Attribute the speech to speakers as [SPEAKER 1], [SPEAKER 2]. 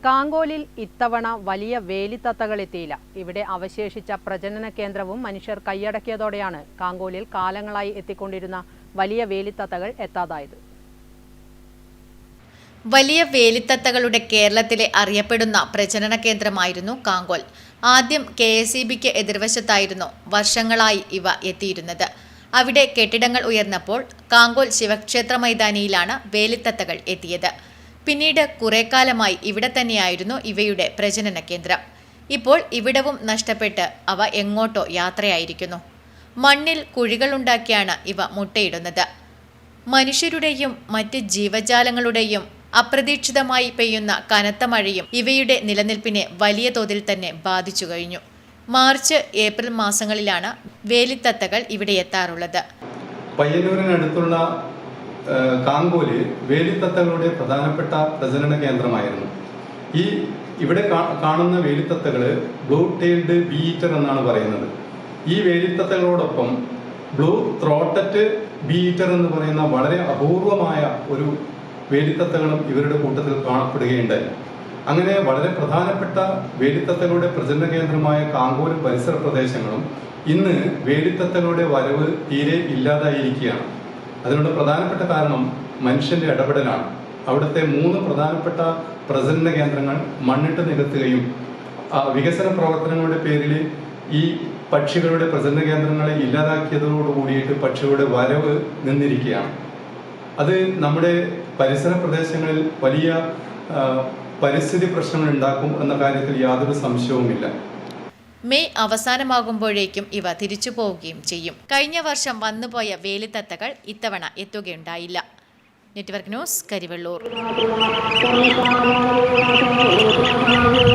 [SPEAKER 1] കാങ്കോലിൽ ഇത്തവണ വലിയ വേലിത്തത്തകൾ എത്തിയില്ല. ഇവിടെ അവശേഷിച്ച പ്രജനന കേന്ദ്രവും മനുഷ്യർ കൈയടക്കിയതോടെയാണ് കാങ്കോലിൽ കാലങ്ങളായി എത്തിക്കൊണ്ടിരുന്ന വലിയ വേലിത്തത്തകൾ എത്താതായത്.
[SPEAKER 2] വലിയ വേലിത്തത്തകളുടെ കേരളത്തിലെ അറിയപ്പെടുന്ന പ്രജനന കേന്ദ്രമായിരുന്നു കാങ്കോൽ. ആദ്യം KSEBിക്ക് എതിർവശത്തായിരുന്നു വർഷങ്ങളായി ഇവ എത്തിയിരുന്നത്. അവിടെ കെട്ടിടങ്ങൾ ഉയർന്നപ്പോൾ കാങ്കോൽ ശിവക്ഷേത്ര മൈതാനിയിലാണ് വേലിത്തത്തകൾ എത്തിയത്. പിന്നീട് കുറേക്കാലമായി ഇവിടെ തന്നെയായിരുന്നു ഇവയുടെ പ്രജനന കേന്ദ്രം. ഇപ്പോൾ ഇവിടവും നഷ്ടപ്പെട്ട് അവ എങ്ങോട്ടോ യാത്രയായിരിക്കുന്നു. മണ്ണിൽ കുഴികളുണ്ടാക്കിയാണ് ഇവ മുട്ടയിടുന്നത്. മനുഷ്യരുടെയും മറ്റ് ജീവജാലങ്ങളുടെയും അപ്രതീക്ഷിതമായി പെയ്യുന്ന കനത്ത മഴയും ഇവയുടെ നിലനിൽപ്പിനെ വലിയ തോതിൽ തന്നെ ബാധിച്ചു കഴിഞ്ഞു. മാർച്ച്, ഏപ്രിൽ മാസങ്ങളിലാണ് വേലിത്തത്തകൾ ഇവിടെ എത്താറുള്ളത്.
[SPEAKER 3] പയ്യന്നൂരിനടുത്തുള്ള കാങ്കോല് വേലിത്തത്തകളുടെ പ്രധാനപ്പെട്ട പ്രജനന കേന്ദ്രമായിരുന്നു. ഇവിടെ കാണുന്ന വേലിത്തത്തകള് ബ്ലൂ ടെയിൽഡ് ബീ ഈറ്റർ എന്നാണ് പറയുന്നത്. ഈ വേലിത്തത്തകളോടൊപ്പം ബ്ലൂ ത്രോട്ടറ്റ് ബീ ഈറ്റർ എന്ന് പറയുന്ന വളരെ അപൂർവമായ ഒരു വേലിത്തത്തകളും ഇവരുടെ കൂട്ടത്തിൽ കാണപ്പെടുകയുണ്ടായി. അങ്ങനെ വളരെ പ്രധാനപ്പെട്ട വേലിത്തത്തകളുടെ പ്രജനന കേന്ദ്രമായ കാങ്കോലും പരിസര പ്രദേശങ്ങളും ഇന്ന് വേലിത്തത്തകളുടെ വരവ് തീരെ ഇല്ലാതായിരിക്കുകയാണ്. അതിനുള്ള പ്രധാനപ്പെട്ട കാരണം മനുഷ്യന്റെ ഇടപെടലാണ്. അവിടുത്തെ 3 പ്രധാനപ്പെട്ട പ്രജനന കേന്ദ്രങ്ങൾ മണ്ണിട്ട് നികത്തുകയും വികസന പ്രവർത്തനങ്ങളുടെ പേരിൽ ഈ പക്ഷികളുടെ പ്രജനന കേന്ദ്രങ്ങളെ ഇല്ലാതാക്കിയതോടുകൂടിയിട്ട് പക്ഷികളുടെ വരവ് നിന്നിരിക്കുകയാണ്. അത് നമ്മുടെ പരിസര പ്രദേശങ്ങളിൽ വലിയ പരിസ്ഥിതി പ്രശ്നങ്ങൾ ഉണ്ടാക്കും എന്ന കാര്യത്തിൽ യാതൊരു സംശയവുമില്ല.
[SPEAKER 2] മെയ് അവസാനമാകുമ്പോഴേക്കും ഇവ തിരിച്ചു പോവുകയും ചെയ്യും. കഴിഞ്ഞ വർഷം വന്നുപോയ വേലിത്തത്തകൾ ഇത്തവണ എത്തുകയുണ്ടായില്ല. Network news, Karivellur.